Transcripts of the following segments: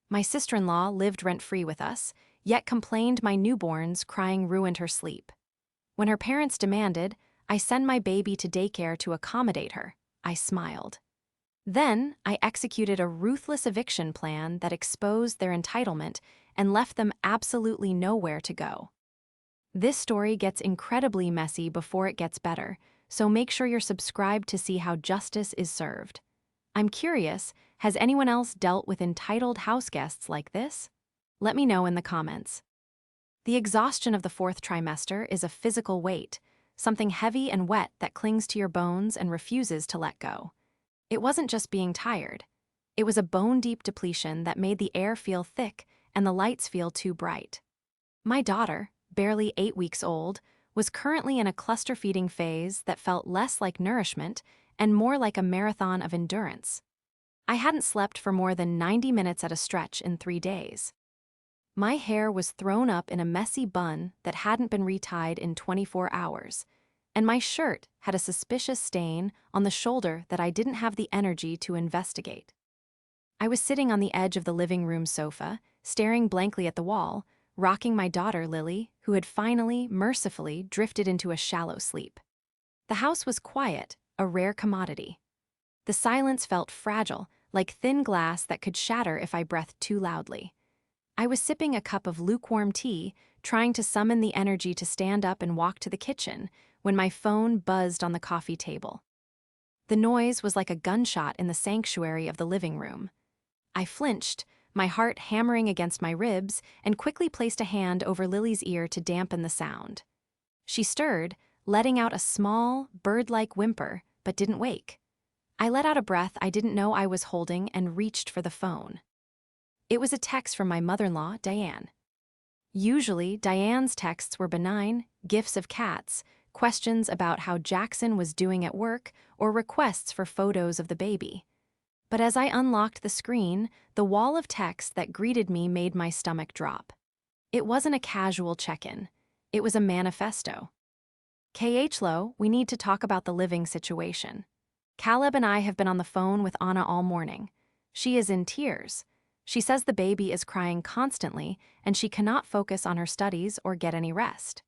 My sister-in-law lived rent-free with us, yet complained my newborn's crying ruined her sleep. When her parents demanded, I send my baby to daycare to accommodate her, I smiled. Then, I executed a ruthless eviction plan that exposed their entitlement and left them absolutely nowhere to go. This story gets incredibly messy before it gets better, so make sure you're subscribed to see how justice is served. I'm curious, has anyone else dealt with entitled house guests like this? Let me know in the comments. The exhaustion of the fourth trimester is a physical weight, something heavy and wet that clings to your bones and refuses to let go. It wasn't just being tired. It was a bone-deep depletion that made the air feel thick and the lights feel too bright. My daughter, barely 8 weeks old, was currently in a cluster-feeding phase that felt less like nourishment and more like a marathon of endurance. I hadn't slept for more than 90 minutes at a stretch in 3 days. My hair was thrown up in a messy bun that hadn't been retied in 24 hours, and my shirt had a suspicious stain on the shoulder that I didn't have the energy to investigate. I was sitting on the edge of the living room sofa, staring blankly at the wall, rocking my daughter Lily, who had finally, mercifully, drifted into a shallow sleep. The house was quiet, a rare commodity. The silence felt fragile, like thin glass that could shatter if I breathed too loudly. I was sipping a cup of lukewarm tea, trying to summon the energy to stand up and walk to the kitchen, when my phone buzzed on the coffee table. The noise was like a gunshot in the sanctuary of the living room. I flinched, my heart hammering against my ribs, and quickly placed a hand over Lily's ear to dampen the sound. She stirred, letting out a small, bird-like whimper, but didn't wake. I let out a breath I didn't know I was holding and reached for the phone. It was a text from my mother-in-law, Diane. Usually, Diane's texts were benign, gifs of cats, questions about how Jackson was doing at work, or requests for photos of the baby. But as I unlocked the screen, the wall of text that greeted me made my stomach drop. It wasn't a casual check-in. It was a manifesto. KHLO, we need to talk about the living situation. Caleb and I have been on the phone with Anna all morning. She is in tears. She says the baby is crying constantly and she cannot focus on her studies or get any rest.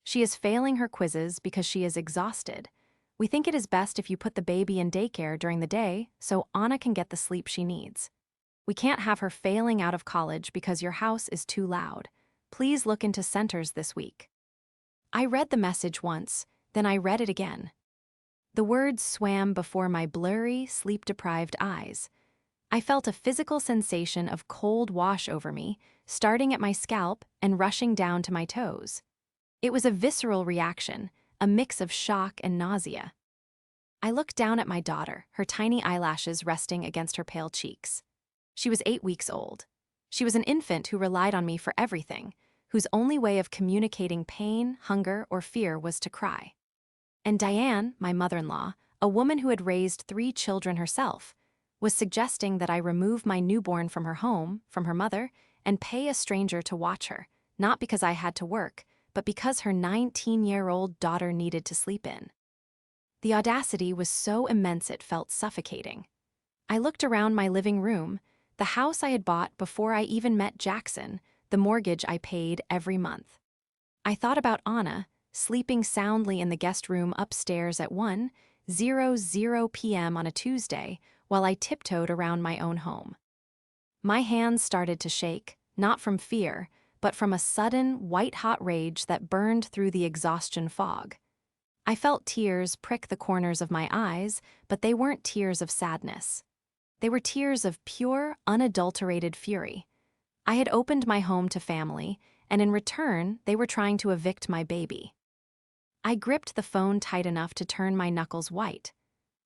She is failing her quizzes because she is exhausted. We think it is best if you put the baby in daycare during the day so Anna can get the sleep she needs. We can't have her failing out of college because your house is too loud. Please look into centers this week. I read the message once, then I read it again. The words swam before my blurry, sleep-deprived eyes. I felt a physical sensation of cold wash over me, starting at my scalp and rushing down to my toes. It was a visceral reaction, a mix of shock and nausea. I looked down at my daughter, her tiny eyelashes resting against her pale cheeks. She was 8 weeks old. She was an infant who relied on me for everything, whose only way of communicating pain, hunger, or fear was to cry. And Diane, my mother-in-law, a woman who had raised 3 children herself, was suggesting that I remove my newborn from her home, from her mother, and pay a stranger to watch her, not because I had to work, but because her 19-year-old daughter needed to sleep in. The audacity was so immense it felt suffocating. I looked around my living room, the house I had bought before I even met Jackson, the mortgage I paid every month. I thought about Anna, sleeping soundly in the guest room upstairs at 1:00 p.m. on a Tuesday, while I tiptoed around my own home. My hands started to shake, not from fear, but from a sudden, white-hot rage that burned through the exhaustion fog. I felt tears prick the corners of my eyes, but they weren't tears of sadness. They were tears of pure, unadulterated fury. I had opened my home to family, and in return, they were trying to evict my baby. I gripped the phone tight enough to turn my knuckles white.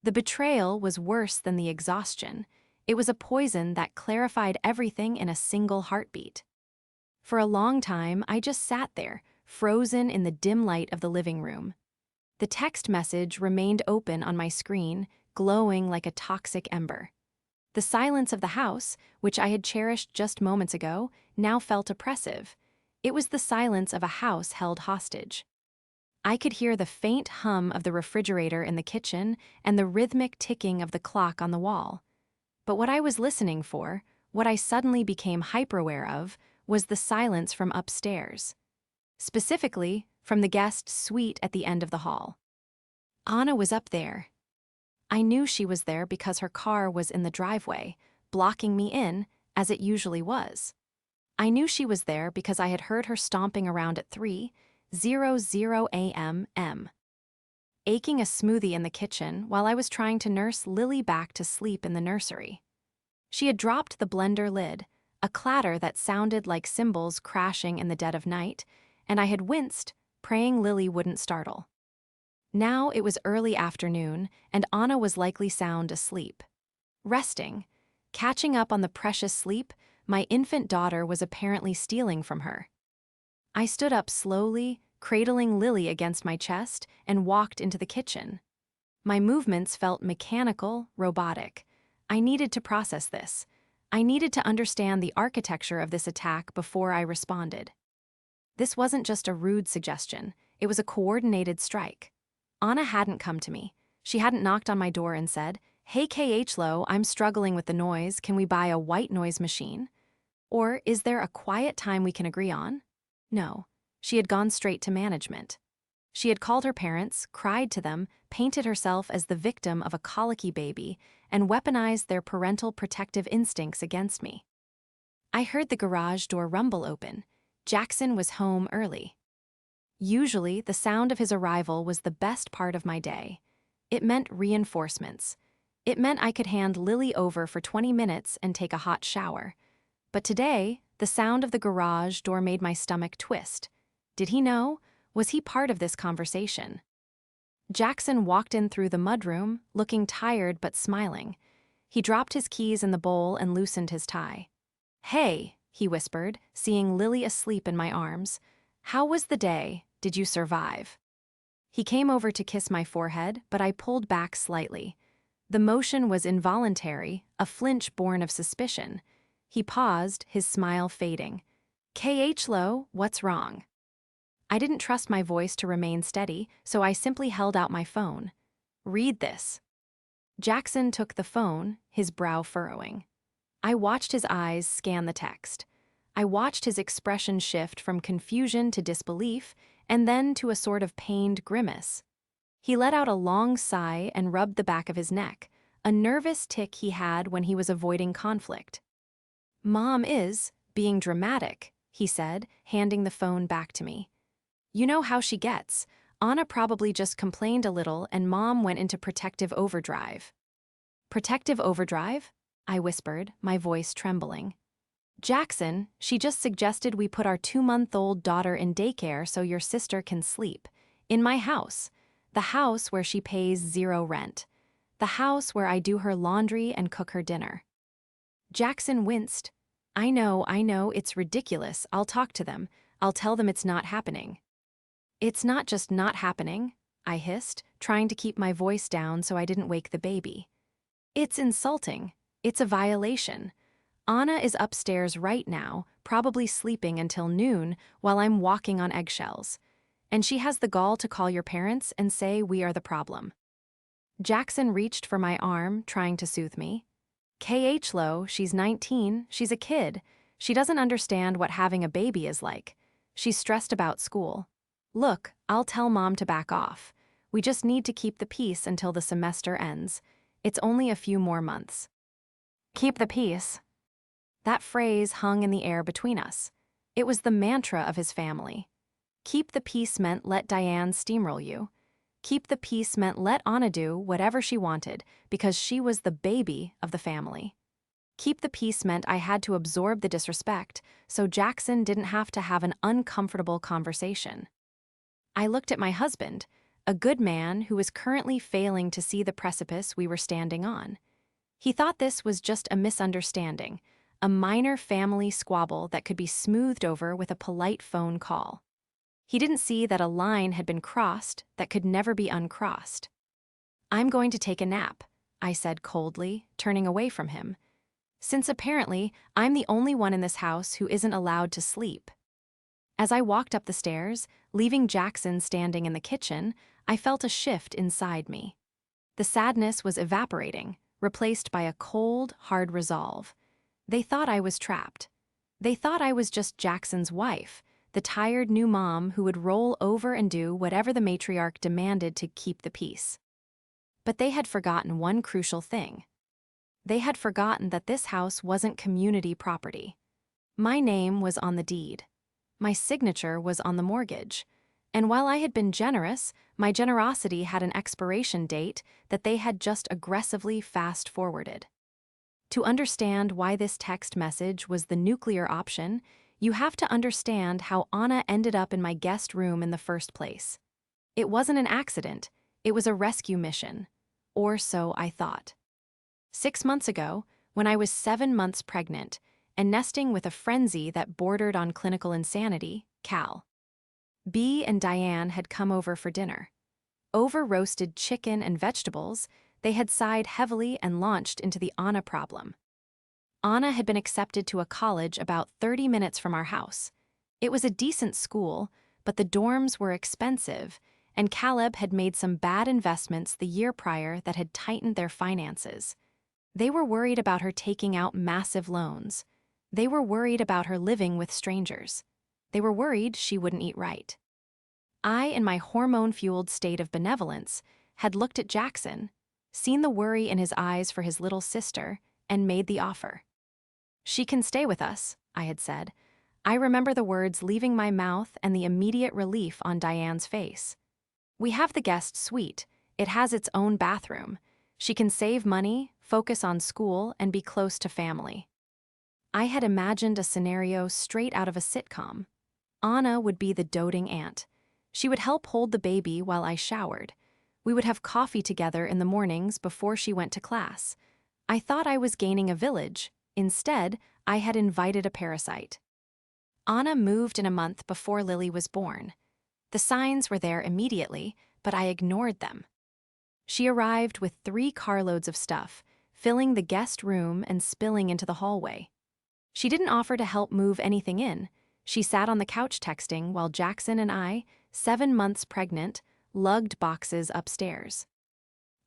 The betrayal was worse than the exhaustion. It was a poison that clarified everything in a single heartbeat. For a long time, I just sat there, frozen in the dim light of the living room. The text message remained open on my screen, glowing like a toxic ember. The silence of the house, which I had cherished just moments ago, now felt oppressive. It was the silence of a house held hostage. I could hear the faint hum of the refrigerator in the kitchen and the rhythmic ticking of the clock on the wall. But what I was listening for what I suddenly became hyper-aware of was the silence from upstairs. Specifically, from the guest suite at the end of the hall. Anna was up there. I knew she was there because her car was in the driveway, blocking me in, as it usually was. I knew she was there because I had heard her stomping around at 3:00 a.m. Aching a smoothie in the kitchen while I was trying to nurse Lily back to sleep in the nursery. She had dropped the blender lid, a clatter that sounded like cymbals crashing in the dead of night, and I had winced, praying Lily wouldn't startle. Now it was early afternoon, and Anna was likely sound asleep. Resting, catching up on the precious sleep my infant daughter was apparently stealing from her. I stood up slowly, cradling Lily against my chest, and walked into the kitchen. My movements felt mechanical, robotic. I needed to process this. I needed to understand the architecture of this attack before I responded. This wasn't just a rude suggestion, it was a coordinated strike. Anna hadn't come to me. She hadn't knocked on my door and said, "Hey KHLO, I'm struggling with the noise, can we buy a white noise machine?" Or, "Is there a quiet time we can agree on?" No, she had gone straight to management. She had called her parents, cried to them, painted herself as the victim of a colicky baby, and weaponized their parental protective instincts against me. I heard the garage door rumble open. Jackson was home early. Usually, the sound of his arrival was the best part of my day. It meant reinforcements. It meant I could hand Lily over for 20 minutes and take a hot shower. But today, the sound of the garage door made my stomach twist. Did he know? Was he part of this conversation? Jackson walked in through the mudroom, looking tired but smiling. He dropped his keys in the bowl and loosened his tie. "Hey," he whispered, seeing Lily asleep in my arms. "How was the day? Did you survive?" He came over to kiss my forehead, but I pulled back slightly. The motion was involuntary, a flinch born of suspicion. He paused, his smile fading. "KHLO, what's wrong?" I didn't trust my voice to remain steady, so I simply held out my phone. "Read this." Jackson took the phone, his brow furrowing. I watched his eyes scan the text. I watched his expression shift from confusion to disbelief, and then to a sort of pained grimace. He let out a long sigh and rubbed the back of his neck, a nervous tic he had when he was avoiding conflict. "Mom is being dramatic," he said, handing the phone back to me. "You know how she gets. Anna probably just complained a little and Mom went into protective overdrive." "Protective overdrive?" I whispered, my voice trembling. "Jackson, she just suggested we put our 2-month-old daughter in daycare so your sister can sleep. In my house. The house where she pays 0 rent. The house where I do her laundry and cook her dinner." Jackson winced. I know, it's ridiculous. I'll talk to them. I'll tell them it's not happening." "It's not just not happening," I hissed, trying to keep my voice down so I didn't wake the baby. "It's insulting. It's a violation. Anna is upstairs right now, probably sleeping until noon while I'm walking on eggshells. And she has the gall to call your parents and say we are the problem." Jackson reached for my arm, trying to soothe me. "KHLO, she's 19, she's a kid. She doesn't understand what having a baby is like. She's stressed about school. Look, I'll tell Mom to back off. We just need to keep the peace until the semester ends. It's only a few more months." "Keep the peace." That phrase hung in the air between us. It was the mantra of his family. Keep the peace meant let Diane steamroll you. Keep the peace meant let Anna do whatever she wanted because she was the baby of the family. Keep the peace meant I had to absorb the disrespect so Jackson didn't have to have an uncomfortable conversation. I looked at my husband, a good man who was currently failing to see the precipice we were standing on. He thought this was just a misunderstanding, a minor family squabble that could be smoothed over with a polite phone call. He didn't see that a line had been crossed that could never be uncrossed. "I'm going to take a nap," I said coldly, turning away from him, since apparently I'm the only one in this house who isn't allowed to sleep. As I walked up the stairs, leaving Jackson standing in the kitchen, I felt a shift inside me. The sadness was evaporating, replaced by a cold, hard resolve. They thought I was trapped. They thought I was just Jackson's wife, the tired new mom who would roll over and do whatever the matriarch demanded to keep the peace. But they had forgotten one crucial thing. They had forgotten that this house wasn't community property. My name was on the deed. My signature was on the mortgage. And while I had been generous, my generosity had an expiration date that they had just aggressively fast-forwarded. To understand why this text message was the nuclear option, you have to understand how Anna ended up in my guest room in the first place. It wasn't an accident, it was a rescue mission. Or so I thought. 6 months ago, when I was 7 months pregnant and nesting with a frenzy that bordered on clinical insanity, Cal, B and Diane had come over for dinner. Over roasted chicken and vegetables, they had sighed heavily and launched into the Anna problem. Anna had been accepted to a college about 30 minutes from our house. It was a decent school, but the dorms were expensive, and Caleb had made some bad investments the year prior that had tightened their finances. They were worried about her taking out massive loans. They were worried about her living with strangers. They were worried she wouldn't eat right. I, in my hormone-fueled state of benevolence, had looked at Jackson, seen the worry in his eyes for his little sister, and made the offer. "She can stay with us," I had said. I remember the words leaving my mouth and the immediate relief on Diane's face. "We have the guest suite. It has its own bathroom. She can save money, focus on school, and be close to family." I had imagined a scenario straight out of a sitcom. Anna would be the doting aunt. She would help hold the baby while I showered. We would have coffee together in the mornings before she went to class. I thought I was gaining a village. Instead, I had invited a parasite. Anna moved in a month before Lily was born. The signs were there immediately, but I ignored them. She arrived with 3 carloads of stuff, filling the guest room and spilling into the hallway. She didn't offer to help move anything in. She sat on the couch texting while Jackson and I, 7 months pregnant, lugged boxes upstairs.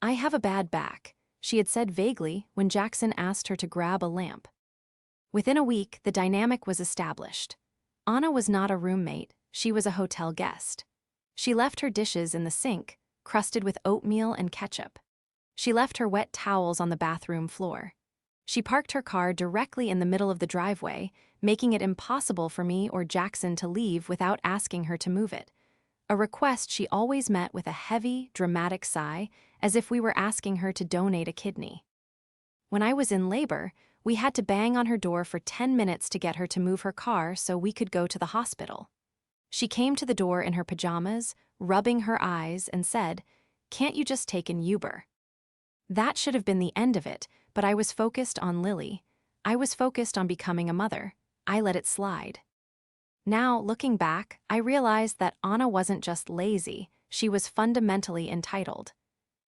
"I have a bad back," she had said vaguely when Jackson asked her to grab a lamp. Within a week, the dynamic was established. Anna was not a roommate, she was a hotel guest. She left her dishes in the sink, crusted with oatmeal and ketchup. She left her wet towels on the bathroom floor. She parked her car directly in the middle of the driveway, making it impossible for me or Jackson to leave without asking her to move it. A request she always met with a heavy, dramatic sigh, as if we were asking her to donate a kidney. When I was in labor, we had to bang on her door for 10 minutes to get her to move her car so we could go to the hospital. She came to the door in her pajamas, rubbing her eyes, and said, "Can't you just take an Uber?" That should have been the end of it, but I was focused on Lily. I was focused on becoming a mother. I let it slide. Now, looking back, I realized that Anna wasn't just lazy, she was fundamentally entitled.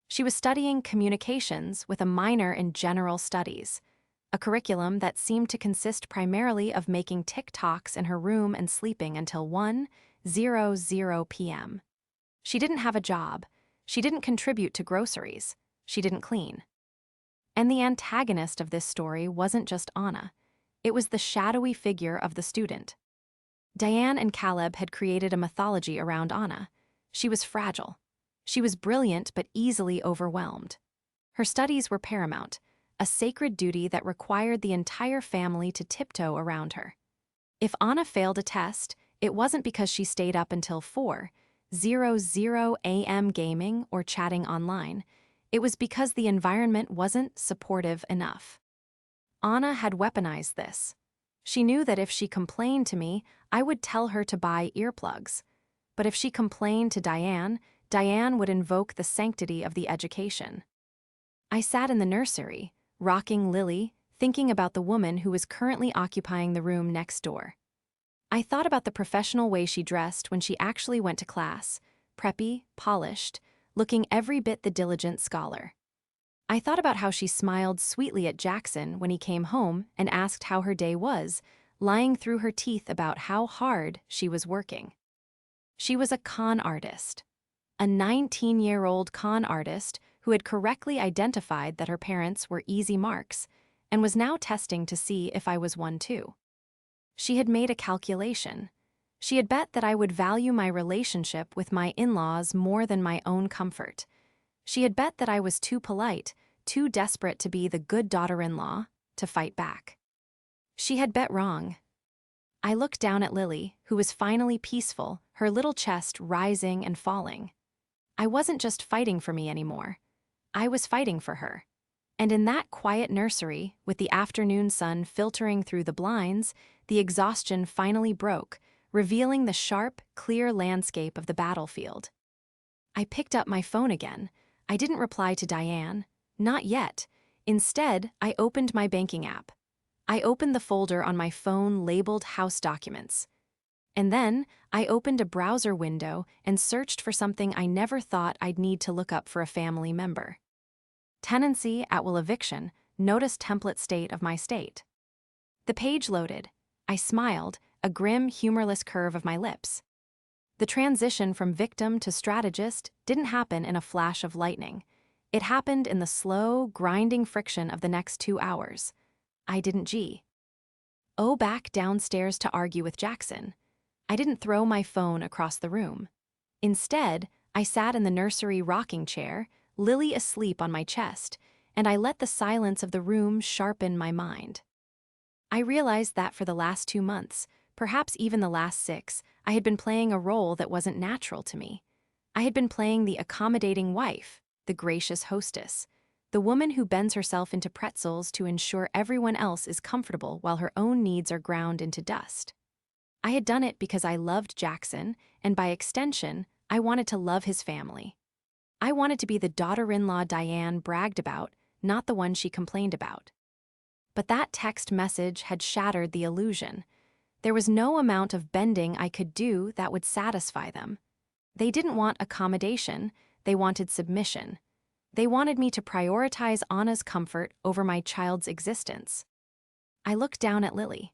She was studying communications with a minor in general studies, a curriculum that seemed to consist primarily of making TikToks in her room and sleeping until 1:00 p.m. She didn't have a job. She didn't contribute to groceries. She didn't clean. And the antagonist of this story wasn't just Anna. It was the shadowy figure of the student. Diane and Caleb had created a mythology around Anna. She was fragile. She was brilliant but easily overwhelmed. Her studies were paramount, a sacred duty that required the entire family to tiptoe around her. If Anna failed a test, it wasn't because she stayed up until 4:00 a.m. gaming or chatting online. It was because the environment wasn't supportive enough. Anna had weaponized this. She knew that if she complained to me, I would tell her to buy earplugs. But if she complained to Diane, Diane would invoke the sanctity of the education. I sat in the nursery, rocking Lily, thinking about the woman who was currently occupying the room next door. I thought about the professional way she dressed when she actually went to class, preppy, polished, looking every bit the diligent scholar. I thought about how she smiled sweetly at Jackson when he came home and asked how her day was, lying through her teeth about how hard she was working. She was a con artist. A 19-year-old con artist who had correctly identified that her parents were easy marks, and was now testing to see if I was one too. She had made a calculation. She had bet that I would value my relationship with my in-laws more than my own comfort. She had bet that I was too polite, too desperate to be the good daughter-in-law, to fight back. She had bet wrong. I looked down at Lily, who was finally peaceful, her little chest rising and falling. I wasn't just fighting for me anymore. I was fighting for her. And in that quiet nursery, with the afternoon sun filtering through the blinds, the exhaustion finally broke, revealing the sharp, clear landscape of the battlefield. I picked up my phone again. I didn't reply to Diane. Not yet. Instead, I opened my banking app. I opened the folder on my phone labeled House Documents. And then, I opened a browser window and searched for something I never thought I'd need to look up for a family member. Tenancy at will eviction, notice template state of my state. The page loaded. I smiled, a grim, humorless curve of my lips. The transition from victim to strategist didn't happen in a flash of lightning. It happened in the slow, grinding friction of the next 2 hours. I didn't back downstairs to argue with Jackson. I didn't throw my phone across the room. Instead, I sat in the nursery rocking chair, Lily asleep on my chest, and I let the silence of the room sharpen my mind. I realized that for the last 2 months, perhaps even the last 6, I had been playing a role that wasn't natural to me. I had been playing the accommodating wife, the gracious hostess, the woman who bends herself into pretzels to ensure everyone else is comfortable while her own needs are ground into dust. I had done it because I loved Jackson, and by extension, I wanted to love his family. I wanted to be the daughter-in-law Diane bragged about, not the one she complained about. But that text message had shattered the illusion. There was no amount of bending I could do that would satisfy them. They didn't want accommodation, they wanted submission. They wanted me to prioritize Anna's comfort over my child's existence. I looked down at Lily.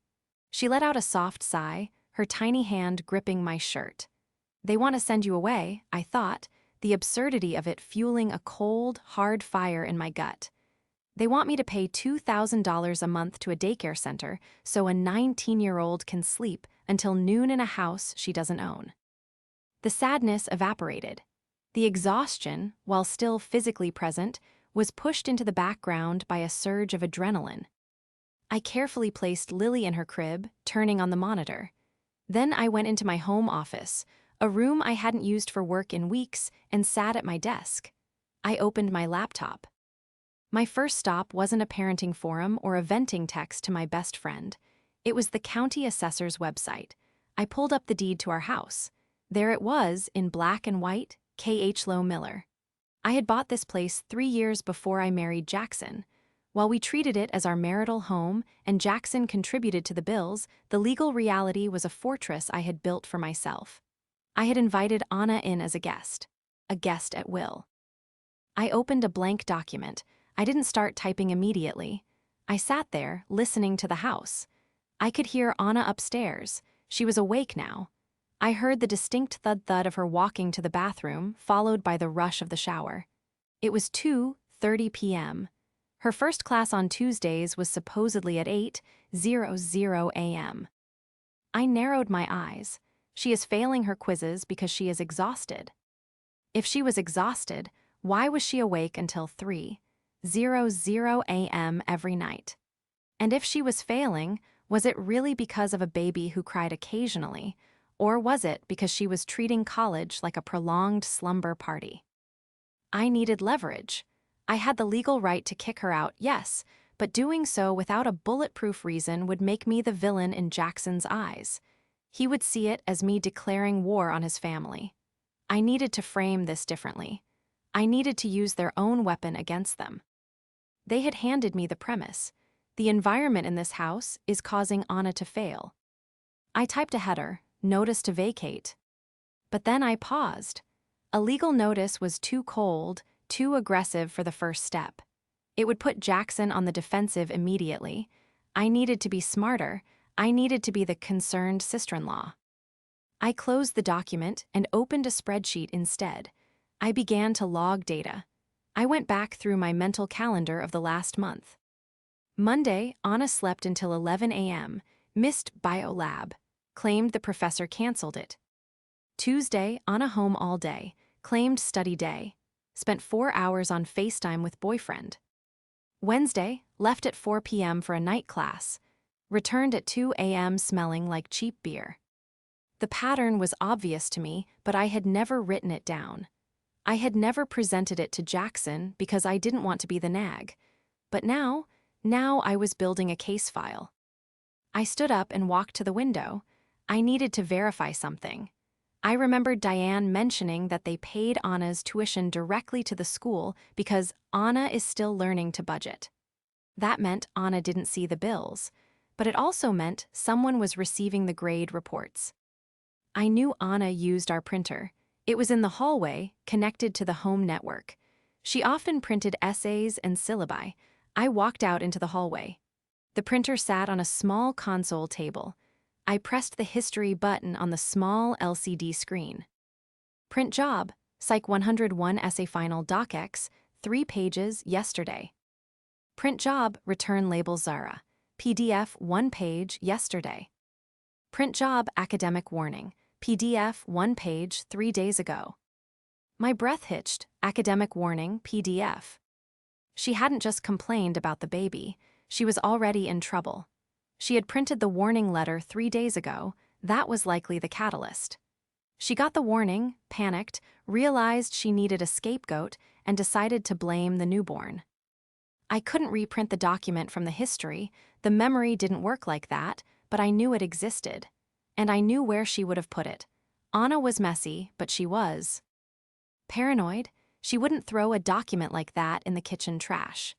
She let out a soft sigh, her tiny hand gripping my shirt. They want to send you away, I thought, the absurdity of it fueling a cold, hard fire in my gut. They want me to pay $2,000 a month to a daycare center so a 19-year-old can sleep until noon in a house she doesn't own. The sadness evaporated. The exhaustion, while still physically present, was pushed into the background by a surge of adrenaline. I carefully placed Lily in her crib, turning on the monitor. Then I went into my home office, a room I hadn't used for work in weeks, and sat at my desk. I opened my laptop. My first stop wasn't a parenting forum or a venting text to my best friend. It was the county assessor's website. I pulled up the deed to our house. There it was, in black and white, K.H. Lowe Miller. I had bought this place 3 years before I married Jackson. While we treated it as our marital home and Jackson contributed to the bills, the legal reality was a fortress I had built for myself. I had invited Anna in as a guest at will. I opened a blank document. I didn't start typing immediately. I sat there, listening to the house. I could hear Anna upstairs. She was awake now. I heard the distinct thud-thud of her walking to the bathroom, followed by the rush of the shower. It was 2:30 p.m. Her first class on Tuesdays was supposedly at 8:00 a.m. I narrowed my eyes. She is failing her quizzes because she is exhausted. If she was exhausted, why was she awake until 3:00 a.m. every night? And if she was failing, was it really because of a baby who cried occasionally, or was it because she was treating college like a prolonged slumber party? I needed leverage. I had the legal right to kick her out, yes, but doing so without a bulletproof reason would make me the villain in Jackson's eyes. He would see it as me declaring war on his family. I needed to frame this differently. I needed to use their own weapon against them. They had handed me the premise. The environment in this house is causing Anna to fail. I typed a header, notice to vacate. But then I paused. A legal notice was too cold, too aggressive for the first step. It would put Jackson on the defensive immediately. I needed to be smarter. I needed to be the concerned sister-in-law. I closed the document and opened a spreadsheet instead. I began to log data. I went back through my mental calendar of the last month. Monday, Anna slept until 11 a.m., missed bio lab, claimed the professor canceled it. Tuesday, Anna home all day, claimed study day, spent 4 hours on FaceTime with boyfriend. Wednesday, left at 4 p.m. for a night class, returned at 2 a.m. smelling like cheap beer. The pattern was obvious to me, but I had never written it down. I had never presented it to Jackson because I didn't want to be the nag. But now I was building a case file. I stood up and walked to the window. I needed to verify something. I remembered Diane mentioning that they paid Anna's tuition directly to the school because Anna is still learning to budget. That meant Anna didn't see the bills, but it also meant someone was receiving the grade reports. I knew Anna used our printer. It was in the hallway, connected to the home network. She often printed essays and syllabi. I walked out into the hallway. The printer sat on a small console table. I pressed the history button on the small LCD screen. Print job, Psych 101 essay final docx, 3 pages yesterday. Print job, return label Zara, PDF 1 page yesterday. Print job, academic warning, PDF 1 page 3 days ago. My breath hitched, academic warning, PDF. She hadn't just complained about the baby, she was already in trouble. She had printed the warning letter 3 days ago. That was likely the catalyst. She got the warning, panicked, realized she needed a scapegoat, and decided to blame the newborn. I couldn't reprint the document from the history, the memory didn't work like that, but I knew it existed. And I knew where she would have put it. Anna was messy, but she was paranoid. She wouldn't throw a document like that in the kitchen trash.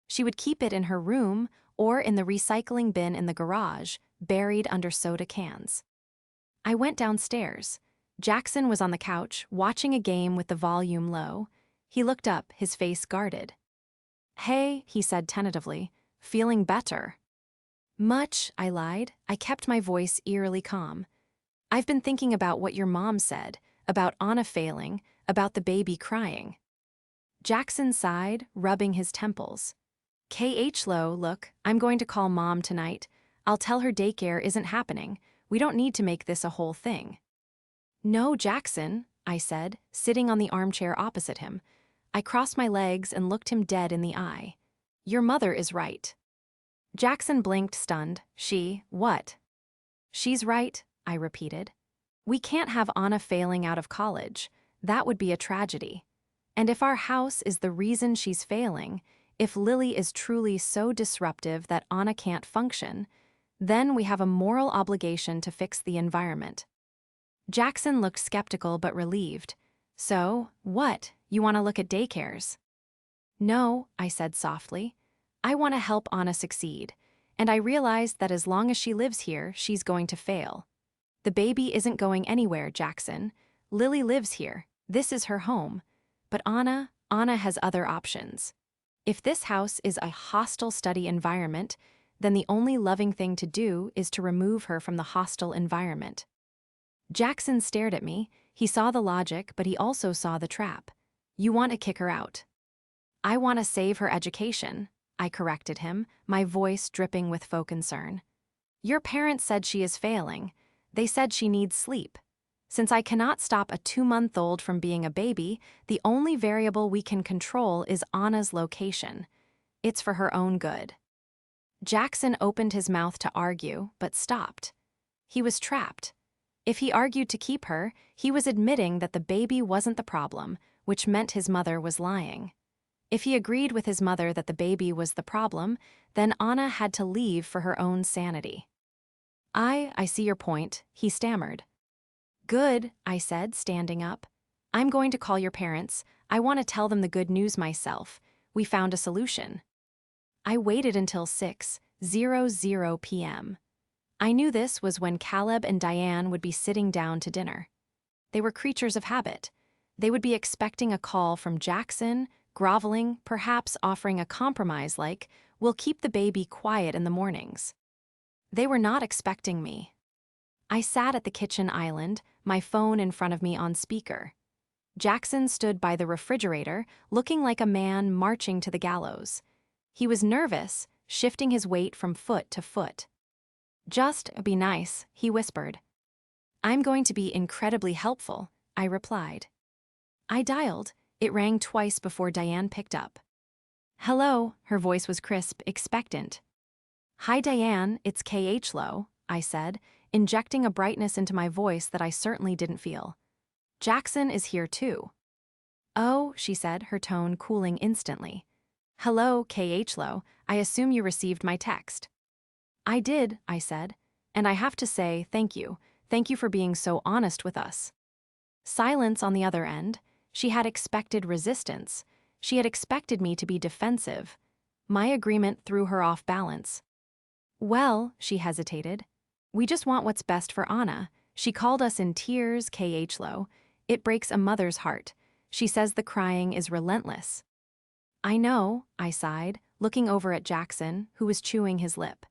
She would keep it in her room or in the recycling bin in the garage, buried under soda cans. I went downstairs. Jackson was on the couch, watching a game with the volume low. He looked up, his face guarded. "Hey," he said tentatively, "feeling better?" "Much," I lied. I kept my voice eerily calm. "I've been thinking about what your mom said, about Anna failing, about the baby crying." Jackson sighed, rubbing his temples. "Low, look, I'm going to call Mom tonight. I'll tell her daycare isn't happening. We don't need to make this a whole thing." "No, Jackson," I said, sitting on the armchair opposite him. I crossed my legs and looked him dead in the eye. "Your mother is right." Jackson blinked, stunned. What? "She's right," I repeated. "We can't have Anna failing out of college. That would be a tragedy. And if our house is the reason she's failing, if Lily is truly so disruptive that Anna can't function, then we have a moral obligation to fix the environment." Jackson looked skeptical but relieved. "So, what? You want to look at daycares?" "No," I said softly. "I want to help Anna succeed, and I realized that as long as she lives here, she's going to fail. The baby isn't going anywhere, Jackson. Lily lives here. This is her home. But Anna has other options. If this house is a hostile study environment, then the only loving thing to do is to remove her from the hostile environment." Jackson stared at me. He saw the logic, but he also saw the trap. "You want to kick her out." "I want to save her education," I corrected him, my voice dripping with faux concern. "Your parents said she is failing. They said she needs sleep. Since I cannot stop a 2-month-old from being a baby, the only variable we can control is Anna's location. It's for her own good." Jackson opened his mouth to argue, but stopped. He was trapped. If he argued to keep her, he was admitting that the baby wasn't the problem, which meant his mother was lying. If he agreed with his mother that the baby was the problem, then Anna had to leave for her own sanity. I see your point," he stammered. "Good," I said, standing up. "I'm going to call your parents. I want to tell them the good news myself. We found a solution." I waited until 6:00 p.m. I knew this was when Caleb and Diane would be sitting down to dinner. They were creatures of habit. They would be expecting a call from Jackson, groveling, perhaps offering a compromise like, "We'll keep the baby quiet in the mornings." They were not expecting me. I sat at the kitchen island, my phone in front of me on speaker. Jackson stood by the refrigerator, looking like a man marching to the gallows. He was nervous, shifting his weight from foot to foot. Just be nice, he whispered. I'm going to be incredibly helpful, I replied. I dialed. It rang twice before Diane picked up. Hello, her voice was crisp, expectant. Hi Diane, it's KH Low, I said, injecting a brightness into my voice that I certainly didn't feel. Jackson is here too. Oh, she said, her tone cooling instantly. Hello, KH Low, I assume you received my text. I did, I said, and I have to say thank you. Thank you for being so honest with us. Silence on the other end. She had expected resistance. She had expected me to be defensive. My agreement threw her off balance. Well, she hesitated. We just want what's best for Anna. She called us in tears, KH Low. It breaks a mother's heart. She says the crying is relentless. I know, I sighed, looking over at Jackson, who was chewing his lip.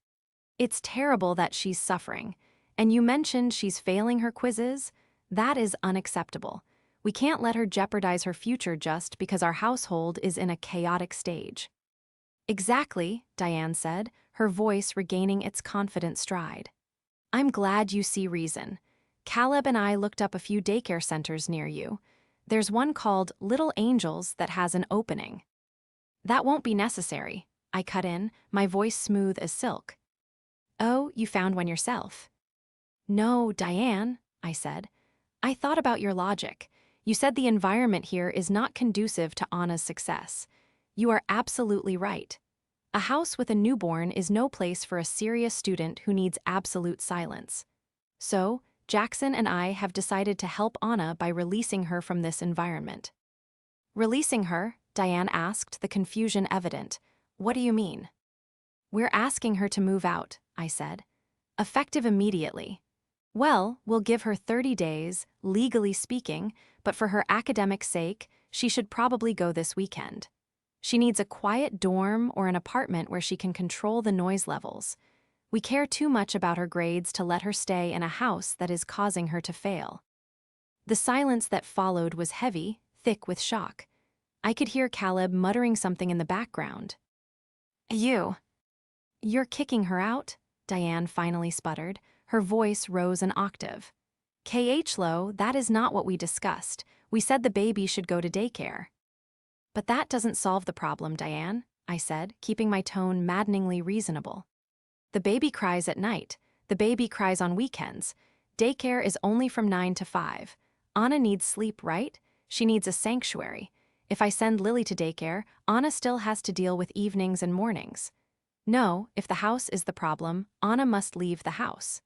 It's terrible that she's suffering. And you mentioned she's failing her quizzes? That is unacceptable. We can't let her jeopardize her future just because our household is in a chaotic stage. Exactly, Diane said, her voice regaining its confident stride. I'm glad you see reason. Caleb and I looked up a few daycare centers near you. There's one called Little Angels that has an opening. That won't be necessary, I cut in, my voice smooth as silk. Oh, you found one yourself. No, Diane, I said. I thought about your logic. You said the environment here is not conducive to Anna's success. You are absolutely right. A house with a newborn is no place for a serious student who needs absolute silence. So, Jackson and I have decided to help Anna by releasing her from this environment. Releasing her? Diane asked, the confusion evident. What do you mean? We're asking her to move out, I said. Effective immediately. Well, we'll give her 30 days, legally speaking, but for her academic sake, she should probably go this weekend. She needs a quiet dorm or an apartment where she can control the noise levels. We care too much about her grades to let her stay in a house that is causing her to fail. The silence that followed was heavy, thick with shock. I could hear Caleb muttering something in the background. You're kicking her out? Diane finally sputtered. Her voice rose an octave. KH Low, that is not what we discussed. We said the baby should go to daycare. But that doesn't solve the problem, Diane, I said, keeping my tone maddeningly reasonable. The baby cries at night. The baby cries on weekends. Daycare is only from 9 to 5. Anna needs sleep, right? She needs a sanctuary. If I send Lily to daycare, Anna still has to deal with evenings and mornings. No, if the house is the problem, Anna must leave the house.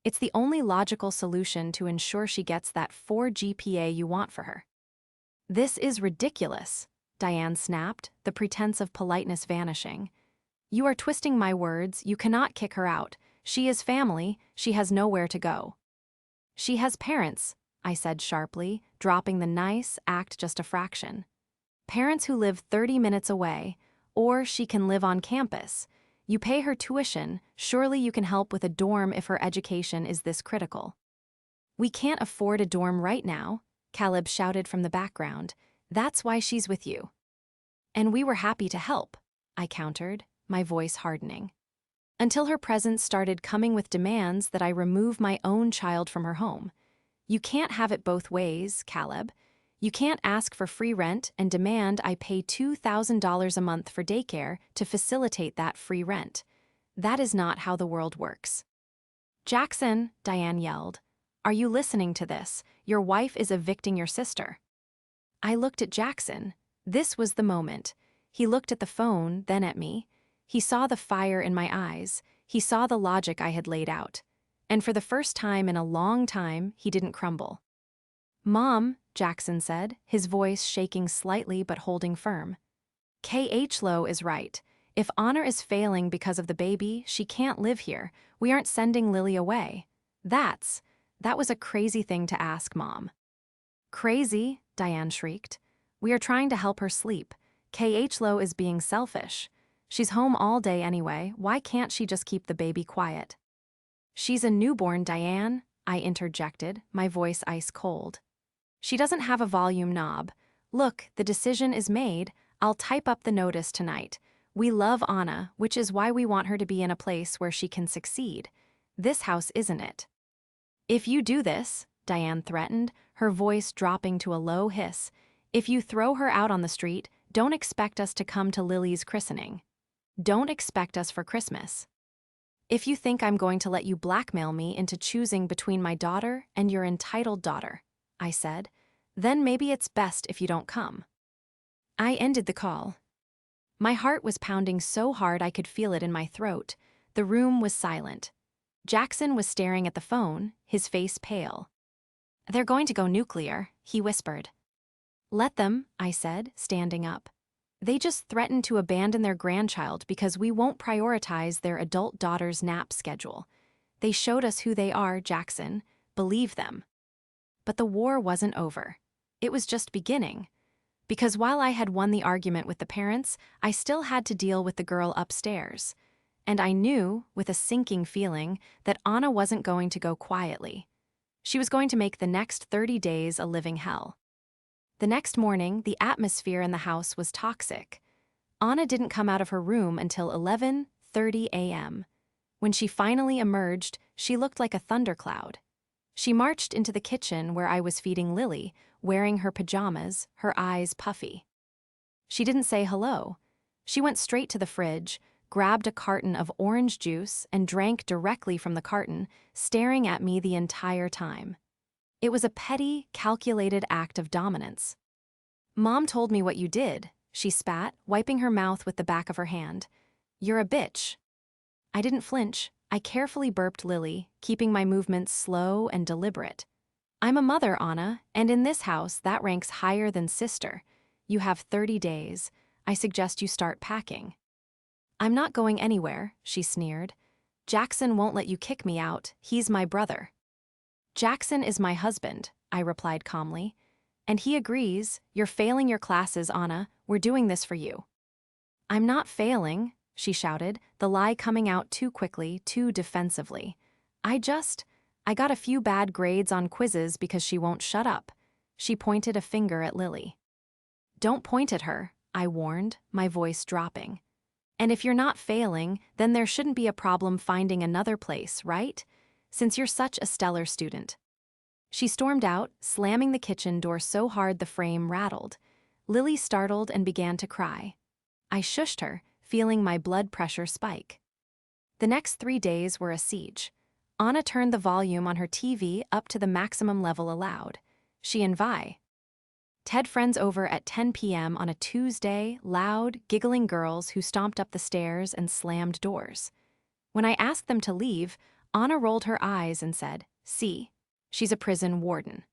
It's the only logical solution to ensure she gets that 4 GPA you want for her. This is ridiculous, Diane snapped, the pretense of politeness vanishing. You are twisting my words. You cannot kick her out. She is family. She has nowhere to go. She has parents, I said sharply, dropping the nice act just a fraction. Parents who live 30 minutes away, or she can live on campus. You pay her tuition, surely you can help with a dorm if her education is this critical. We can't afford a dorm right now, Caleb shouted from the background. That's why she's with you. And we were happy to help, I countered, my voice hardening. Until her presence started coming with demands that I remove my own child from her home. You can't have it both ways, Caleb. You can't ask for free rent and demand I pay $2,000 a month for daycare to facilitate that free rent. That is not how the world works. Jackson, Diane yelled. Are you listening to this? Your wife is evicting your sister. I looked at Jackson. This was the moment. He looked at the phone, then at me. He saw the fire in my eyes. He saw the logic I had laid out. And for the first time in a long time, he didn't crumble. Mom, Jackson said, his voice shaking slightly but holding firm. KH Low is right. If Honor is failing because of the baby, she can't live here. We aren't sending Lily away. That was a crazy thing to ask, Mom. Crazy, Diane shrieked. We are trying to help her sleep. KH Low is being selfish. She's home all day anyway. Why can't she just keep the baby quiet? She's a newborn, Diane, I interjected, my voice ice cold. She doesn't have a volume knob. Look, the decision is made. I'll type up the notice tonight. We love Anna, which is why we want her to be in a place where she can succeed. This house isn't it. If you do this, Diane threatened, her voice dropping to a low hiss, if you throw her out on the street, don't expect us to come to Lily's christening. Don't expect us for Christmas. If you think I'm going to let you blackmail me into choosing between my daughter and your entitled daughter, I said, then maybe it's best if you don't come. I ended the call. My heart was pounding so hard I could feel it in my throat. The room was silent. Jackson was staring at the phone, his face pale. They're going to go nuclear, he whispered. Let them, I said, standing up. They just threatened to abandon their grandchild because we won't prioritize their adult daughter's nap schedule. They showed us who they are, Jackson. Believe them. But the war wasn't over. It was just beginning. Because while I had won the argument with the parents, I still had to deal with the girl upstairs. And I knew, with a sinking feeling, that Anna wasn't going to go quietly. She was going to make the next 30 days a living hell. The next morning, the atmosphere in the house was toxic. Anna didn't come out of her room until 11:30 a.m. When she finally emerged, she looked like a thundercloud. She marched into the kitchen where I was feeding Lily, wearing her pajamas, her eyes puffy. She didn't say hello. She went straight to the fridge, grabbed a carton of orange juice, and drank directly from the carton, staring at me the entire time. It was a petty, calculated act of dominance. Mom told me what you did, she spat, wiping her mouth with the back of her hand. You're a bitch. I didn't flinch. I carefully burped Lily, keeping my movements slow and deliberate. I'm a mother, Anna, and in this house that ranks higher than sister. You have 30 days. I suggest you start packing. I'm not going anywhere, she sneered. Jackson won't let you kick me out. He's my brother. Jackson is my husband, I replied calmly. And he agrees. You're failing your classes, Anna. We're doing this for you. I'm not failing, she shouted, the lie coming out too quickly, too defensively. I got a few bad grades on quizzes because she won't shut up. She pointed a finger at Lily. Don't point at her, I warned, my voice dropping. And if you're not failing, then there shouldn't be a problem finding another place, right? Since you're such a stellar student. She stormed out, slamming the kitchen door so hard the frame rattled. Lily startled and began to cry. I shushed her, feeling my blood pressure spike. The next 3 days were a siege. Anna turned the volume on her TV up to the maximum level allowed. She and Vi. Ted friends over at 10 p.m. on a Tuesday, loud, giggling girls who stomped up the stairs and slammed doors. When I asked them to leave, Anna rolled her eyes and said, See, she's a prison warden.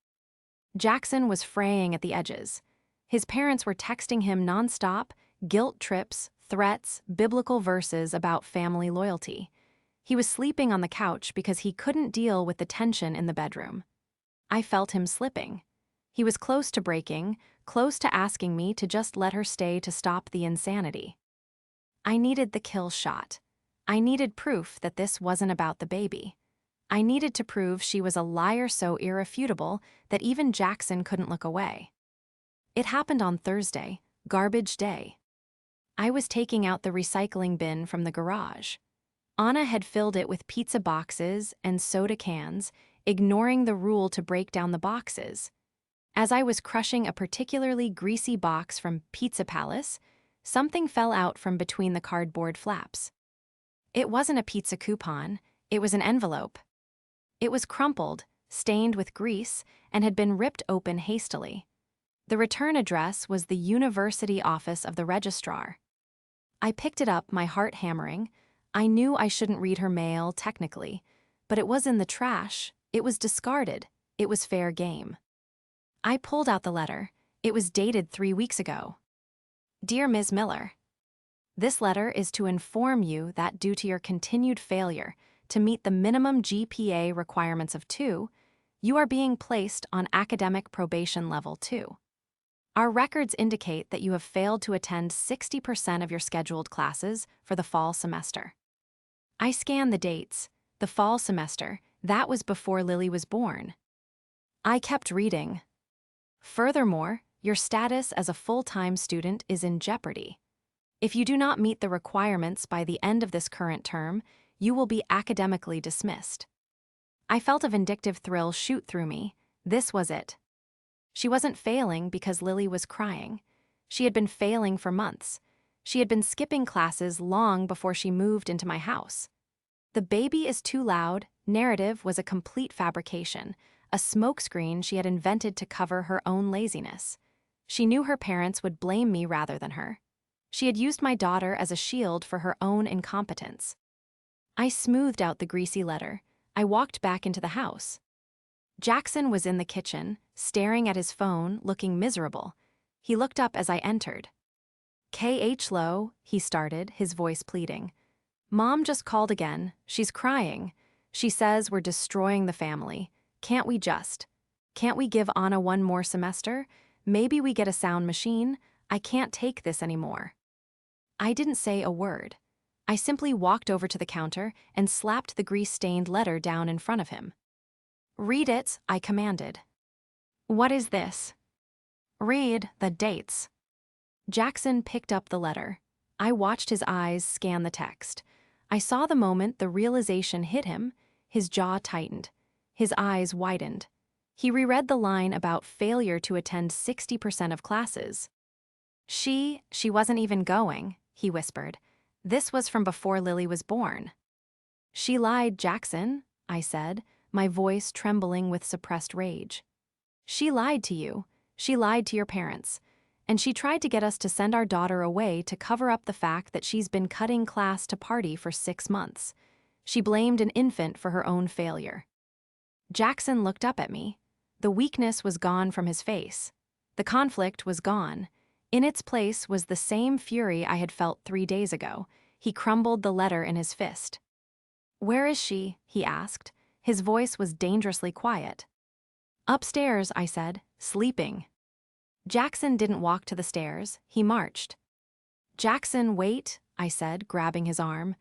Jackson was fraying at the edges. His parents were texting him nonstop, guilt trips, threats, biblical verses about family loyalty. He was sleeping on the couch because he couldn't deal with the tension in the bedroom. I felt him slipping. He was close to breaking, close to asking me to just let her stay to stop the insanity. I needed the kill shot. I needed proof that this wasn't about the baby. I needed to prove she was a liar so irrefutable that even Jackson couldn't look away. It happened on Thursday, garbage day. I was taking out the recycling bin from the garage. Anna had filled it with pizza boxes and soda cans, ignoring the rule to break down the boxes. As I was crushing a particularly greasy box from Pizza Palace, something fell out from between the cardboard flaps. It wasn't a pizza coupon, it was an envelope. It was crumpled, stained with grease, and had been ripped open hastily. The return address was the university office of the registrar. I picked it up, my heart hammering. I knew I shouldn't read her mail, technically, but it was in the trash, it was discarded, it was fair game. I pulled out the letter. It was dated 3 weeks ago. Dear Ms. Miller, this letter is to inform you that due to your continued failure to meet the minimum GPA requirements of 2, you are being placed on academic probation level 2. Our records indicate that you have failed to attend 60% of your scheduled classes for the fall semester. I scanned the dates. The fall semester, that was before Lily was born. I kept reading. Furthermore, your status as a full-time student is in jeopardy. If you do not meet the requirements by the end of this current term, you will be academically dismissed. I felt a vindictive thrill shoot through me. This was it. She wasn't failing because Lily was crying. She had been failing for months. She had been skipping classes long before she moved into my house. The baby is too loud narrative was a complete fabrication, a smokescreen she had invented to cover her own laziness. She knew her parents would blame me rather than her. She had used my daughter as a shield for her own incompetence. I smoothed out the greasy letter. I walked back into the house. Jackson was in the kitchen, staring at his phone, looking miserable. He looked up as I entered. "K.H. Lowe," he started, his voice pleading. "Mom just called again. She's crying. She says we're destroying the family. Can't we give Anna one more semester? Maybe we get a sound machine? I can't take this anymore." I didn't say a word. I simply walked over to the counter and slapped the grease-stained letter down in front of him. "Read it," I commanded. "What is this?" "Read the dates." Jackson picked up the letter. I watched his eyes scan the text. I saw the moment the realization hit him. His jaw tightened. His eyes widened. He reread the line about failure to attend 60% of classes. She wasn't even going," he whispered. "This was from before Lily was born." "She lied, Jackson," I said, my voice trembling with suppressed rage. "She lied to you. She lied to your parents. And she tried to get us to send our daughter away to cover up the fact that she's been cutting class to party for 6 months. She blamed an infant for her own failure." Jackson looked up at me. The weakness was gone from his face. The conflict was gone. In its place was the same fury I had felt 3 days ago. He crumbled the letter in his fist. "Where is she?" he asked. His voice was dangerously quiet. "Upstairs," I said, "sleeping." Jackson didn't walk to the stairs, he marched. "Jackson, wait," I said, grabbing his arm.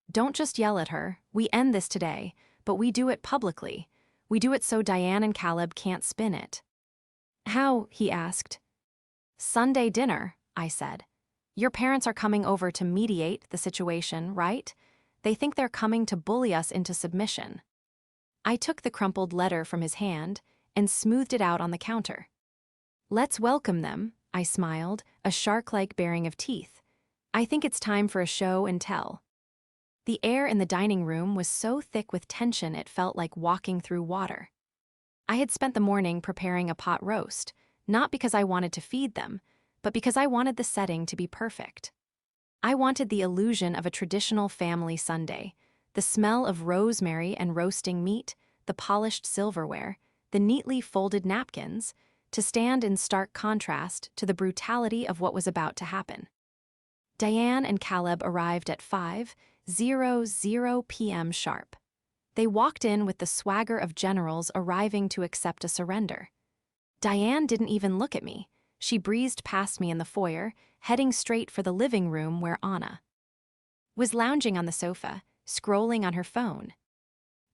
"Don't just yell at her. We end this today, but we do it publicly. We do it so Diane and Caleb can't spin it." "How?" he asked. "Sunday dinner," I said. "Your parents are coming over to mediate the situation, right? They think they're coming to bully us into submission." I took the crumpled letter from his hand and smoothed it out on the counter. "Let's welcome them," I smiled, a shark-like baring of teeth. "I think it's time for a show and tell." The air in the dining room was so thick with tension it felt like walking through water. I had spent the morning preparing a pot roast, not because I wanted to feed them, but because I wanted the setting to be perfect. I wanted the illusion of a traditional family Sunday, the smell of rosemary and roasting meat, the polished silverware, the neatly folded napkins, to stand in stark contrast to the brutality of what was about to happen. Diane and Caleb arrived at 5:00 p.m. sharp. They walked in with the swagger of generals arriving to accept a surrender. Diane didn't even look at me. She breezed past me in the foyer, heading straight for the living room where Anna was lounging on the sofa, scrolling on her phone.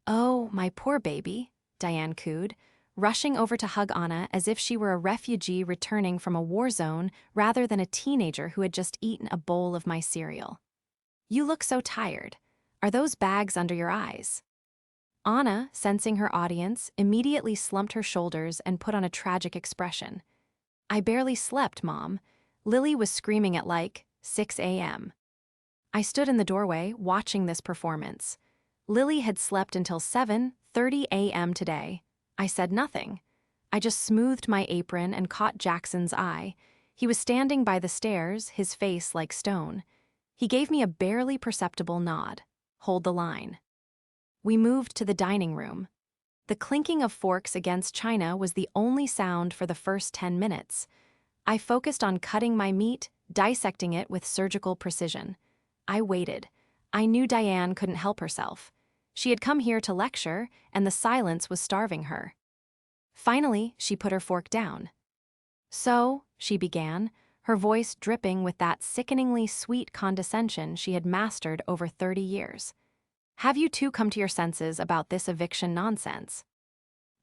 "Oh, my poor baby," Diane cooed, rushing over to hug Anna as if she were a refugee returning from a war zone rather than a teenager who had just eaten a bowl of my cereal. "You look so tired. Are those bags under your eyes?" Anna, sensing her audience, immediately slumped her shoulders and put on a tragic expression. "I barely slept, Mom. Lily was screaming at like 6 a.m. I stood in the doorway, watching this performance. Lily had slept until 7:30 a.m. today. I said nothing. I just smoothed my apron and caught Jackson's eye. He was standing by the stairs, his face like stone. He gave me a barely perceptible nod. "Hold the line." We moved to the dining room. The clinking of forks against china was the only sound for the first 10 minutes. I focused on cutting my meat, dissecting it with surgical precision. I waited. I knew Diane couldn't help herself. She had come here to lecture, and the silence was starving her. Finally, she put her fork down. "So," she began, her voice dripping with that sickeningly sweet condescension she had mastered over 30 years. "Have you two come to your senses about this eviction nonsense?"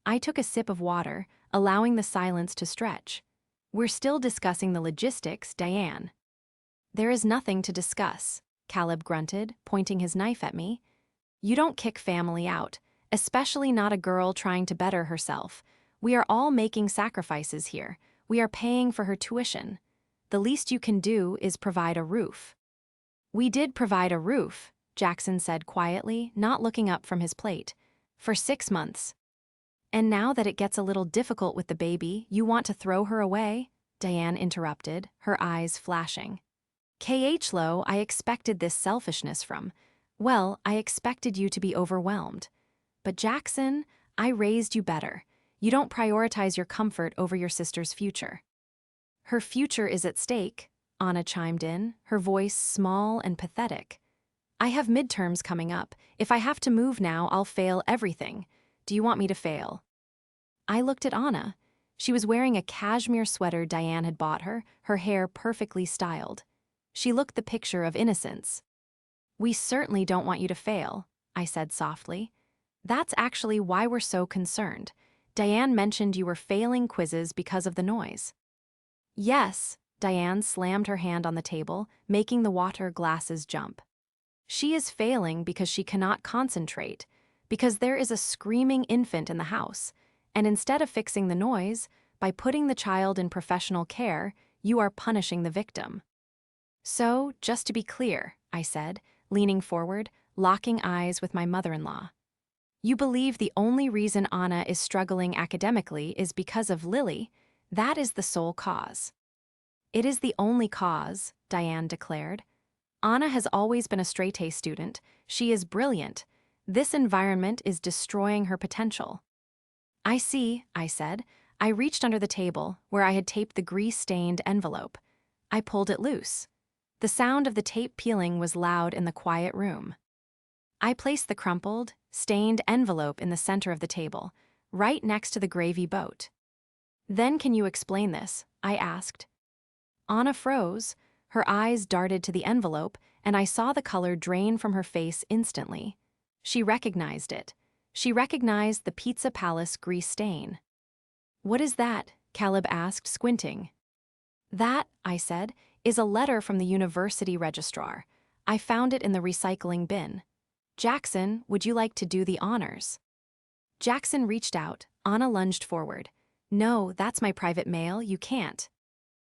I took a sip of water, allowing the silence to stretch. "We're still discussing the logistics, Diane." There is nothing to discuss, Caleb grunted, pointing his knife at me. You don't kick family out, especially not a girl trying to better herself. We are all making sacrifices here. We are paying for her tuition. The least you can do is provide a roof. We did provide a roof, Jackson said quietly, not looking up from his plate. For 6 months. And now that it gets a little difficult with the baby, you want to throw her away? Diane interrupted, her eyes flashing. Lo, I expected this selfishness from. Well, I expected you to be overwhelmed. But Jackson, I raised you better. You don't prioritize your comfort over your sister's future. Her future is at stake, Anna chimed in, her voice small and pathetic. I have midterms coming up. If I have to move now, I'll fail everything. Do you want me to fail? I looked at Anna. She was wearing a cashmere sweater Diane had bought her, her hair perfectly styled. She looked the picture of innocence. We certainly don't want you to fail, I said softly. That's actually why we're so concerned. Diane mentioned you were failing quizzes because of the noise. Yes, Diane slammed her hand on the table, making the water glasses jump. She is failing because she cannot concentrate, because there is a screaming infant in the house, and instead of fixing the noise, by putting the child in professional care, you are punishing the victim. So, just to be clear, I said, leaning forward, locking eyes with my mother-in-law. You believe the only reason Anna is struggling academically is because of Lily. That is the sole cause. It is the only cause, Diane declared. Anna has always been a straight-A student. She is brilliant. This environment is destroying her potential. I see, I said. I reached under the table, where I had taped the grease-stained envelope. I pulled it loose. The sound of the tape peeling was loud in the quiet room. I placed the crumpled, stained envelope in the center of the table, right next to the gravy boat. Then can you explain this? I asked. Anna froze. Her eyes darted to the envelope, and I saw the color drain from her face instantly. She recognized it. She recognized the Pizza Palace grease stain. What is that? Caleb asked, squinting. That, I said, is a letter from the university registrar. I found it in the recycling bin. Jackson, would you like to do the honors? Jackson reached out. Anna lunged forward. No, that's my private mail. You can't.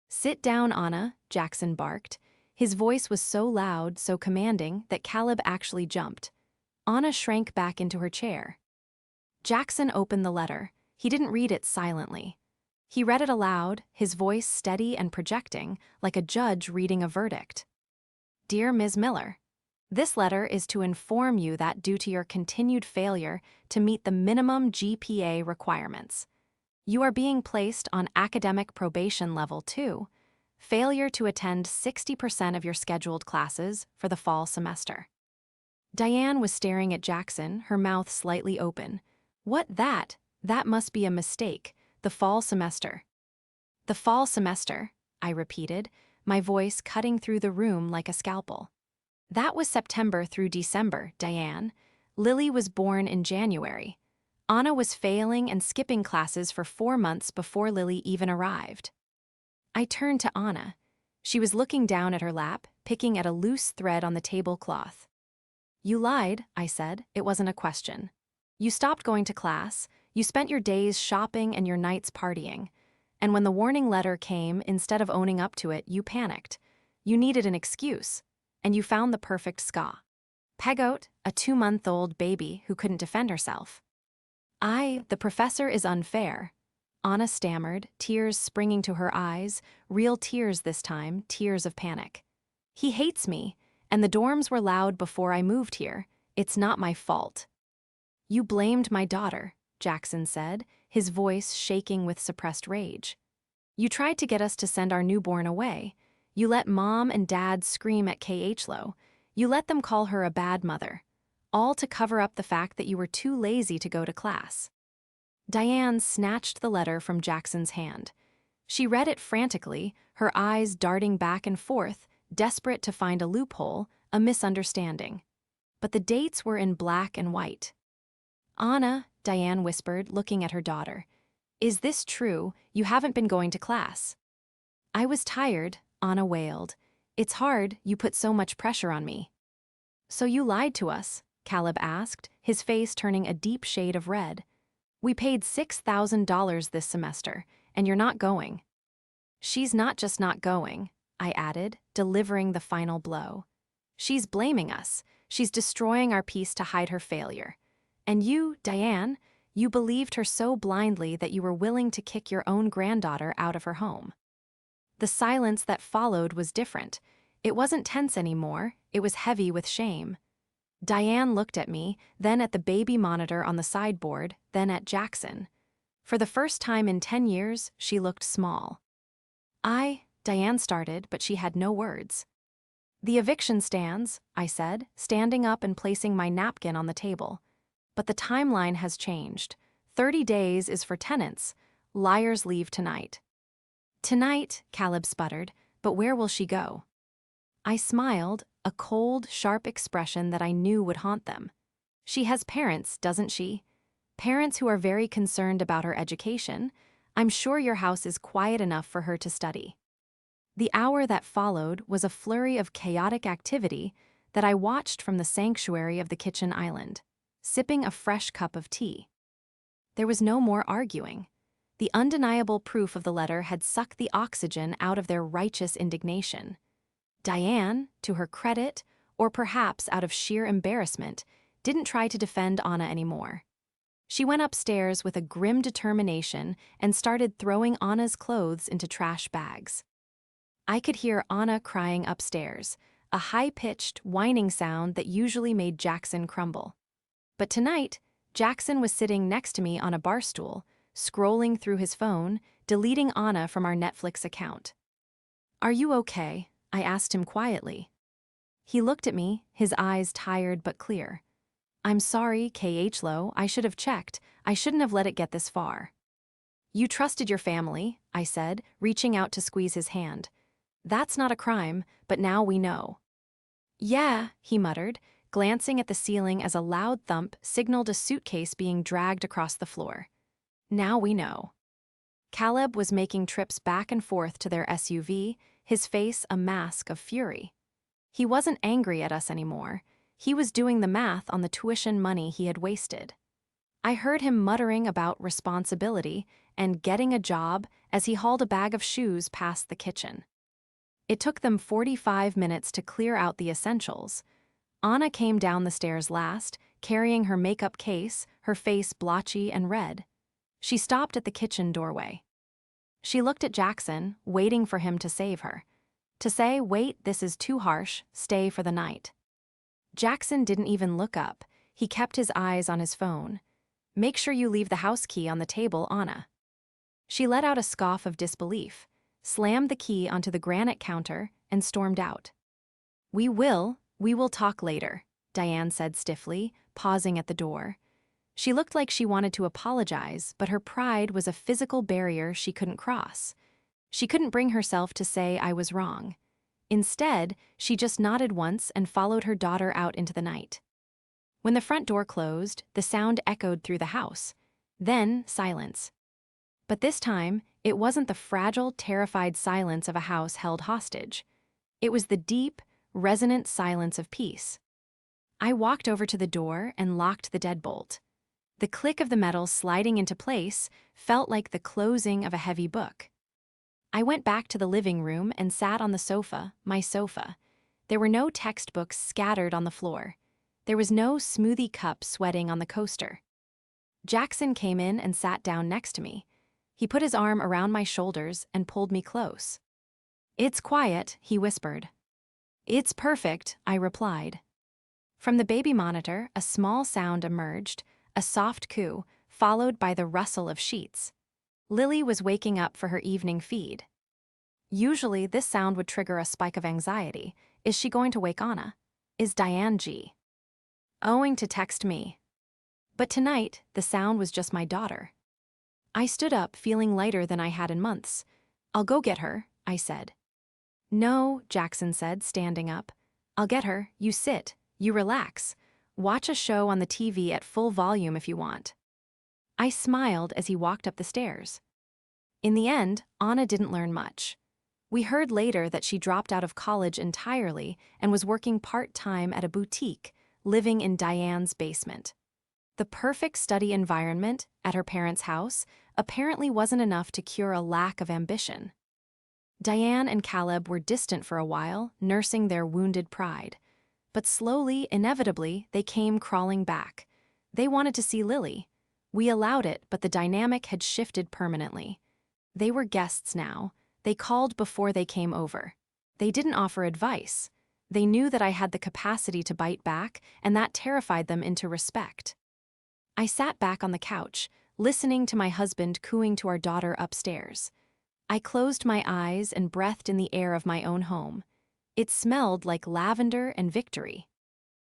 Sit down, Anna, Jackson barked. His voice was so loud, so commanding, that Caleb actually jumped. Anna shrank back into her chair. Jackson opened the letter. He didn't read it silently. He read it aloud, his voice steady and projecting, like a judge reading a verdict. Dear Ms. Miller, this letter is to inform you that due to your continued failure to meet the minimum GPA requirements, you are being placed on academic probation level 2, failure to attend 60% of your scheduled classes for the fall semester. Diane was staring at Jackson, her mouth slightly open. What that? That must be a mistake. The fall semester. The fall semester, I repeated, my voice cutting through the room like a scalpel. That was September through December, Diane. Lily was born in January. Anna was failing and skipping classes for 4 months before Lily even arrived. I turned to Anna. She was looking down at her lap, picking at a loose thread on the tablecloth. You lied, I said. It wasn't a question. You stopped going to class. You spent your days shopping and your nights partying. And when the warning letter came, instead of owning up to it, you panicked. You needed an excuse. And you found the perfect ska. Pegoat, a 2-month-old baby who couldn't defend herself. The professor is unfair. Anna stammered, tears springing to her eyes, real tears this time, tears of panic. He hates me, and the dorms were loud before I moved here. It's not my fault. You blamed my daughter, Jackson said, his voice shaking with suppressed rage. You tried to get us to send our newborn away. You let Mom and Dad scream at Lo. You let them call her a bad mother, all to cover up the fact that you were too lazy to go to class. Diane snatched the letter from Jackson's hand. She read it frantically, her eyes darting back and forth, desperate to find a loophole, a misunderstanding. But the dates were in black and white. Anna, Diane whispered, looking at her daughter. Is this true? You haven't been going to class. I was tired, Anna wailed. It's hard, you put so much pressure on me. So you lied to us? Caleb asked, his face turning a deep shade of red. We paid $6,000 this semester, and you're not going. She's not just not going, I added, delivering the final blow. She's blaming us. She's destroying our peace to hide her failure. And you, Diane, you believed her so blindly that you were willing to kick your own granddaughter out of her home. The silence that followed was different. It wasn't tense anymore, it was heavy with shame. Diane looked at me, then at the baby monitor on the sideboard, then at Jackson. For the first time in 10 years, she looked small. Diane started, but she had no words. The eviction stands, I said, standing up and placing my napkin on the table. But the timeline has changed. 30 days is for tenants. Liars leave tonight. Tonight, Caleb sputtered, but where will she go? I smiled, a cold, sharp expression that I knew would haunt them. She has parents, doesn't she? Parents who are very concerned about her education. I'm sure your house is quiet enough for her to study. The hour that followed was a flurry of chaotic activity that I watched from the sanctuary of the kitchen island, sipping a fresh cup of tea. There was no more arguing. The undeniable proof of the letter had sucked the oxygen out of their righteous indignation. Diane, to her credit, or perhaps out of sheer embarrassment, didn't try to defend Anna anymore. She went upstairs with a grim determination and started throwing Anna's clothes into trash bags. I could hear Anna crying upstairs, a high-pitched, whining sound that usually made Jackson crumble. But tonight, Jackson was sitting next to me on a bar stool, scrolling through his phone, deleting Anna from our Netflix account. "Are you okay?" I asked him quietly. He looked at me, his eyes tired but clear. "I'm sorry, K.H. Lowe, I should have checked. I shouldn't have let it get this far." "You trusted your family," I said, reaching out to squeeze his hand. "That's not a crime, but now we know." "Yeah," he muttered, glancing at the ceiling as a loud thump signaled a suitcase being dragged across the floor. "Now we know." Caleb was making trips back and forth to their SUV, his face a mask of fury. He wasn't angry at us anymore. He was doing the math on the tuition money he had wasted. I heard him muttering about responsibility and getting a job as he hauled a bag of shoes past the kitchen. It took them 45 minutes to clear out the essentials. Anna came down the stairs last, carrying her makeup case, her face blotchy and red. She stopped at the kitchen doorway. She looked at Jackson, waiting for him to save her. To say, "Wait, this is too harsh, stay for the night." Jackson didn't even look up. He kept his eyes on his phone. "Make sure you leave the house key on the table, Anna." She let out a scoff of disbelief, slammed the key onto the granite counter, and stormed out. We will talk later," Diane said stiffly, pausing at the door. She looked like she wanted to apologize, but her pride was a physical barrier she couldn't cross. She couldn't bring herself to say I was wrong. Instead, she just nodded once and followed her daughter out into the night. When the front door closed, the sound echoed through the house. Then, silence. But this time, it wasn't the fragile, terrified silence of a house held hostage. It was the deep, resonant silence of peace. I walked over to the door and locked the deadbolt. The click of the metal sliding into place felt like the closing of a heavy book. I went back to the living room and sat on the sofa, my sofa. There were no textbooks scattered on the floor. There was no smoothie cup sweating on the coaster. Jackson came in and sat down next to me. He put his arm around my shoulders and pulled me close. "It's quiet," he whispered. "It's perfect," I replied. From the baby monitor, a small sound emerged, a soft coo, followed by the rustle of sheets. Lily was waking up for her evening feed. Usually, this sound would trigger a spike of anxiety. Is she going to wake Anna? Is Diane going to text me? But tonight, the sound was just my daughter. I stood up, feeling lighter than I had in months. "I'll go get her," I said. "No," Jackson said, standing up. "I'll get her. You sit. You relax. Watch a show on the TV at full volume if you want." I smiled as he walked up the stairs. In the end, Anna didn't learn much. We heard later that she dropped out of college entirely and was working part-time at a boutique, living in Diane's basement. The perfect study environment at her parents' house apparently wasn't enough to cure a lack of ambition. Diane and Caleb were distant for a while, nursing their wounded pride. But slowly, inevitably, they came crawling back. They wanted to see Lily. We allowed it, but the dynamic had shifted permanently. They were guests now. They called before they came over. They didn't offer advice. They knew that I had the capacity to bite back, and that terrified them into respect. I sat back on the couch, listening to my husband cooing to our daughter upstairs. I closed my eyes and breathed in the air of my own home. It smelled like lavender and victory.